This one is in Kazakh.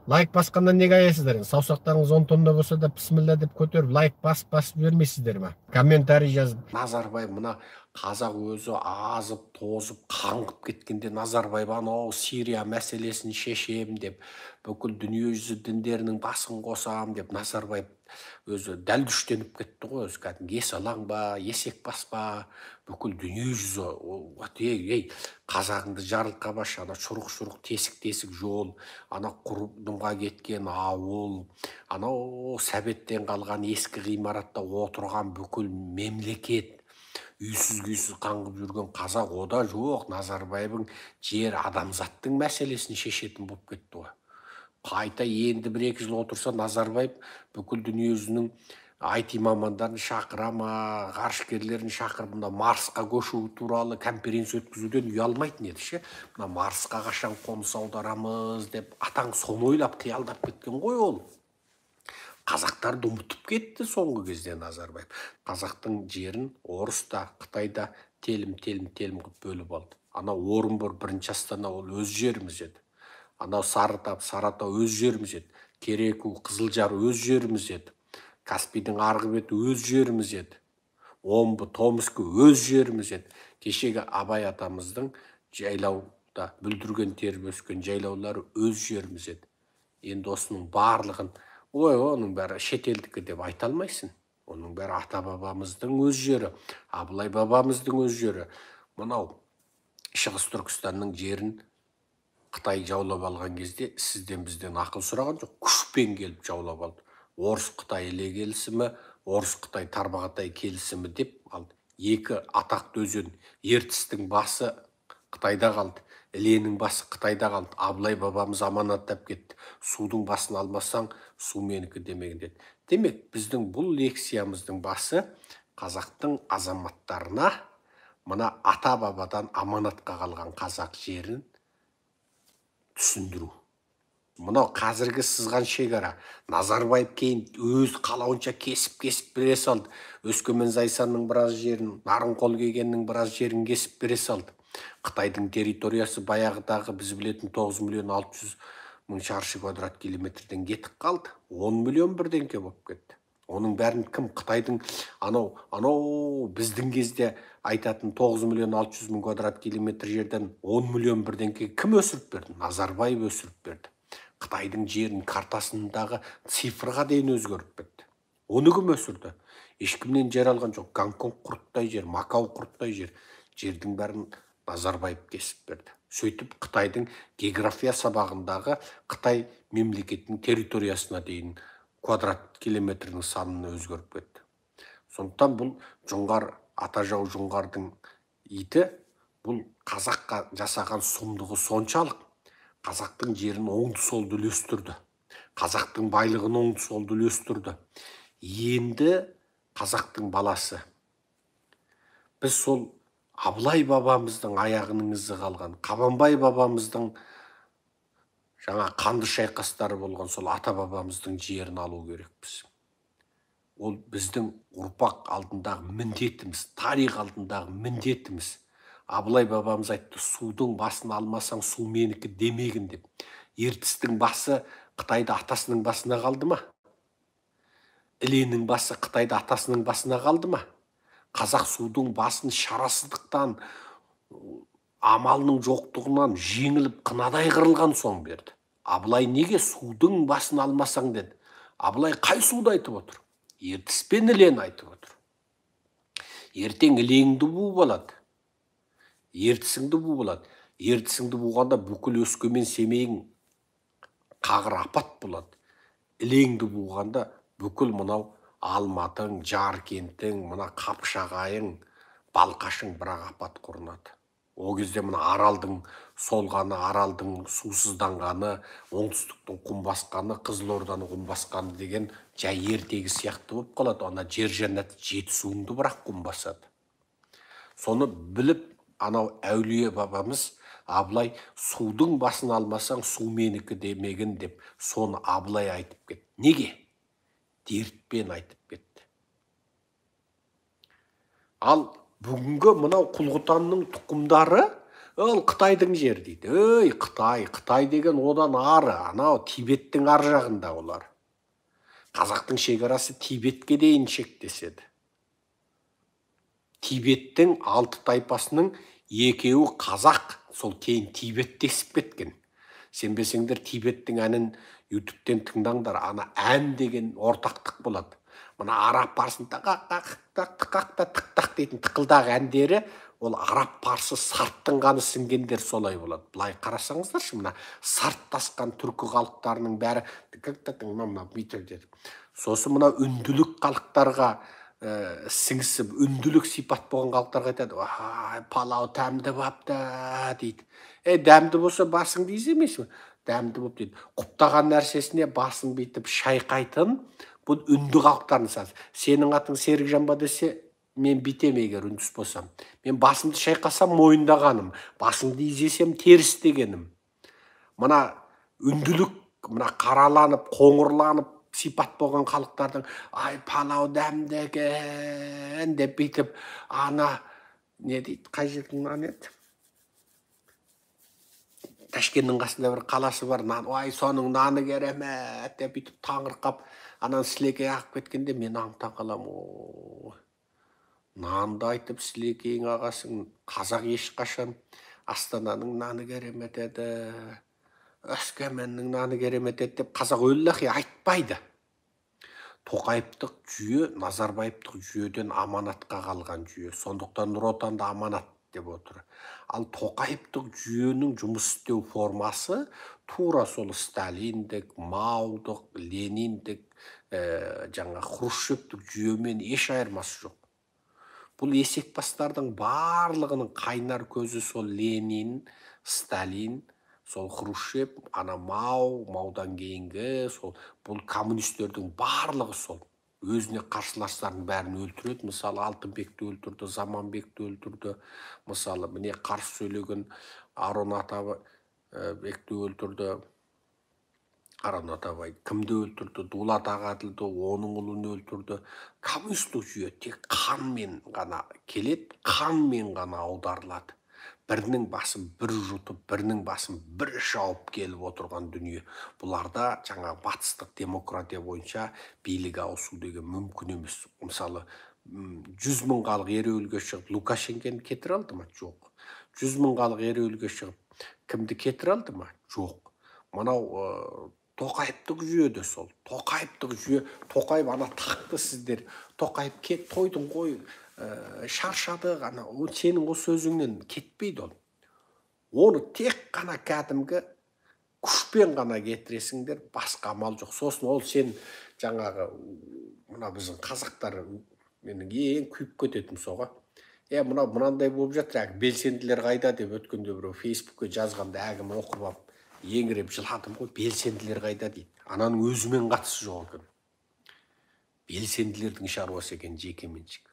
Лайк басқандан неге аясыздар? Саусақтарыңыз 10 тонна болса да бісміллә деп көтеріп, лайк басып бермейсіздер ме? Комментарий жазып. Назарбаев мына қазақ өзі азып, тозып, қаңғып кеткенде Назарбаев анау Сирия мәселесін шешем деп, бүкіл дүниежүзі діндерінің басын қосам деп Назарбаев өзі дәл күштеніп кетті ғой, өзі кәдімгі есалаң ба, есек бас па, бүкіл дүниежүзі ей қазағыңды жарылқамашы, ана шұрық тесік жол, ана құрдымға кеткен ауыл, анау сәбеттен қалған ескі ғимаратта отырған бүкіл мемлекет, үйсіз қаңғып жүрген қазақ ода жоқ. Назарбаевың жер адамзаттың мәселесін шешетін болып кетті ғой. Қайта енді 1-2 жыл отырса Назарбаев бүкіл дүниежүзінің IT мамандарын шақыра ма, ғарышкерлерін шақырып, мына Марсқа көшу туралы конференция өткізуден ұялмайтын еді ше. Мына Марсқа қашан қоныс аударамыз деп атаң соны ойлап қиялдап кеткен ғой ол. Қазақтарды ұмытып кетті соңғы кезде Назарбаев. Қазақтың жерін Орыста, Қытайда телім қылып бөліп алды. Анау Орынбор бірінші Астана ол өз жеріміз еді. Анау Саратау өз жеріміз еді. Кереку, Қызылжар өз жеріміз еді. Каспийдің арғы беті өз жеріміз еді. Омбы, Томск өз жеріміз еді. Кешегі Абай атамыздың жайлауда бүлдірген теріп өскен жайлаулары өз жеріміз еді. Енді осының барлығын оның бәрі шетелдікі деп айта алмайсың. Оның бәрі ата-бабамыздың өз жері, Абылай бабамыздың өз жері. Мынау Шығыс Түркістанның жерін Қытай жаулап алған кезде сізден бізден ақыл сұраған жоқ, күшпен келіп жаулап алды. Орыс-Қытай іле келісімі, Орыс-Қытай тарбағатай келісімі деп алды. Екі атақты өзен, Ертістің басы Қытайда қалды, Іленің басы Қытайда қалды. Абылай бабамыз аманаттап кетті. Судың басын алмасаң, су менікі демеген деді. Демек, біздің бұл лекциямыздың басы қазақтың азаматтарына мына ата-бабадан аманатқа қалған қазақ жерін түсіндіру. Мынау қазіргі сызған шекара Назарбаев кейін өз қалауынша кесіп бере салды. Өскемен Зайсанның біраз жерін, Нарынқол кегеннің біраз жерін кесіп бере салды. Қытайдың территориясы баяғыдағы біз білетін 9.600.000 шаршы квадрат километрден кетіп қалды. 10 миллион бірдеңке болып кетті. Оның бәрін кім? Қытайдың анау біздің кезде айтатын 9.600.000 квадрат километр жерден 10 миллион бірдеңке кім өсіріп берді? Назарбаев өсіріп берді. Қытайдың жерін картасындағы цифрға дейін өзгеріп кетті. Оны кім өсірді? Ешкімнен жер алған жоқ. Гонконг құрттай жер, Макау құрттай жер. Жердің бәрін Назарбаев кесіп берді. Сөйтіп Қытайдың география сабағындағы Қытай мемлекетінің территориясына дейін квадрат километрінің санын өзгеріп кетті. Сондықтан бұл Жоңғар, Атажау Жоңғардың иті бұл қазаққа жасаған сұмдығы соншалық. Қазақтың жерін оңды-солды үлестірді. Қазақтың байлығын оңды-солды үлестірді. Енді қазақтың баласы. Біз сол Абылай бабамыздың аяғының ізі қалған, Қабанбай бабамыздың жаңа қанды шайқастары болған сол ата-бабамыздың жерін алу керекпіз. Ол біздің ұрпақ алдындағы міндетіміз, тарих алдындағы міндетіміз. Абылай бабамыз айтты, судың басын алмасаң, су менікі демегін деп. Ертістің басы Қытайда атасының басына қалды ма? Іленің басы Қытайда атасының басына қалды ма? Қазақ судың басын шарасыздықтан, амалының жоқтығынан жеңіліп қынадай қырылған соң берді. Абылай неге судың басын алмасаң деді? Абылай қай суды айтып отыр? Ертіс пен Ілен айтып отыр. Ертең Іленіңді буып алады. Ертісіңді буып алады. Ертісіңді буғанда бүкіл Өскемен Семейің қағыр апат болады. Іленіңді буғанда бүкіл мынау Алматың, Жаркентің, мына Қапшағайың, Балқашың бірақ апат құрынады. О кезде мына Аралдың солғаны, Аралдың сусызданғаны, оңтүстіктің құм басқаны, Қызылорданың құм басқаны деген жай ертегі сияқты болып қалады. Ана жер жәннаты Жетісуыңды бірақ құм басады. Соны біліп, анау әулие бабамыз Абылай судың басын алмасаң, су менікі демегін деп, соны Абылай айтып кетті. Неге? Дертпен айтып кетті. Ал бүгінгі мынау Құлғытанның тұқымдары Ол Қытайдың жері дейді. Өй, Қытай деген одан ары, анау Тибеттің ар жағында олар. Қазақтың шекарасы Тибетке дейін шектеседі. Тибеттің 6 тайпасының 2-і қазақ, сол кейін Тибеттесіп кеткен. Сенбесеңдер Тибеттің әнін ютубтен тыңдаңдар, ана ән деген ортақтық болады. Мына араб парсын тық-тақ дейтін тықылдағы әндері, ол араб парсы сарттың қаны сіңгендер солай болады. Былай қарасаңыздаршы, мына сарттасқан түркі халықтарының бәрі сосын мына үнділік халықтарға сіңісіп, үнділік сипат болған халықтарға айтады, палау дәмді бапты дейді. Дәмді болса басыңды иземейсің, дәмді боп дейді. Құптаған нәрсесіне басын бүйтіп шайқайтын бұл үнді халықтардың сазы. Сенің атың Серікжан ба десе, мен битем егер үндіс болсам. Мен басымды шайқасам мойындағаным, басымды изесем теріс дегенім. Мына үнділік, мына қараланып, қоңырланып сипат болған халықтардың ай палау дәмді екен деп бүйтіп, ана не дейді, қай жердің наны еді? Ташкенттің қасында бір қаласы бар, ай соның наны керемет деп бүйтіп таңырқап, анан сілекей ағып кеткенде мен аңтан қаламын. Нанды айтып сілекейің ағасың, қазақ ешқашан Астананың наны керемет еді, Өскеменнің наны керемет еді деп қазақ өллахи айтпайды. Тоқаевтық жүйе Назарбаевтық жүйеден аманатқа қалған жүйе. Сондықтан Нұр Отанды аманат деп отыр. Ал Тоқаевтық жүйенің жұмыс істеу формасы тура сол Сталиндік, Маудық, Лениндік, жаңа Хрущевтік жүйемен еш айырмасы жоқ. Бұл есекбастардың барлығының қайнар көзі сол Ленин, Сталин, сол Хрущев, ана Маудан кейінгі, бұл коммунистердің барлығы сол. Өзіне қарсыластардың бәрін өлтіреді. Мысалы, Алтынбекті өлтірді, Заманбекті өлтірді. Мысалы, міне қарсы сөйлеген Арон Атабекті өлтірді. Арон Атабай кімді өлтірді? Дулат Ағаділді, оның ұлын өлтірді. Коммунистік жүйе тек қанмен ғана келеді, қанмен ғана аударылады. Бірінің басын бір жұтып, бірінің басын бір шауып келіп отырған дүние. Бұларда жаңа батыстық демократия бойынша билік ауысу деген мүмкін емес. Мысалы, 100 мың халық ереуілге шығып, Лукашенконы кетіре алды ма? Жоқ. 100 мың халық ереуілге шығып, кімді кетіре алды ма? Жоқ. Мынау Тоқаевтық жүйе де сол. Тоқаевтық жүйе, Тоқаев ана тақты сіздер. Тоқаев кет, тойдың қой, шаршады ғана, сенің ол сөзіңнен кетпейді ол. Оны тек қана кәдімгі күшпен ғана кетіресіңдер, басқа амал жоқ. Сосын ол сен жаңағы, мына біздің қазақтар менің ең күйіп кететім соға. Мынандай болып жатыр, белсенділер қайда деп өткенде біреу Фейсбукке жазғанда әгім оқып алып, еңіреп жыладым ғой, белсенділер қайда дейді. Ананың өзімен қатысы жоқ екен. Белсенділердің шаруасы екен, жеке меншік.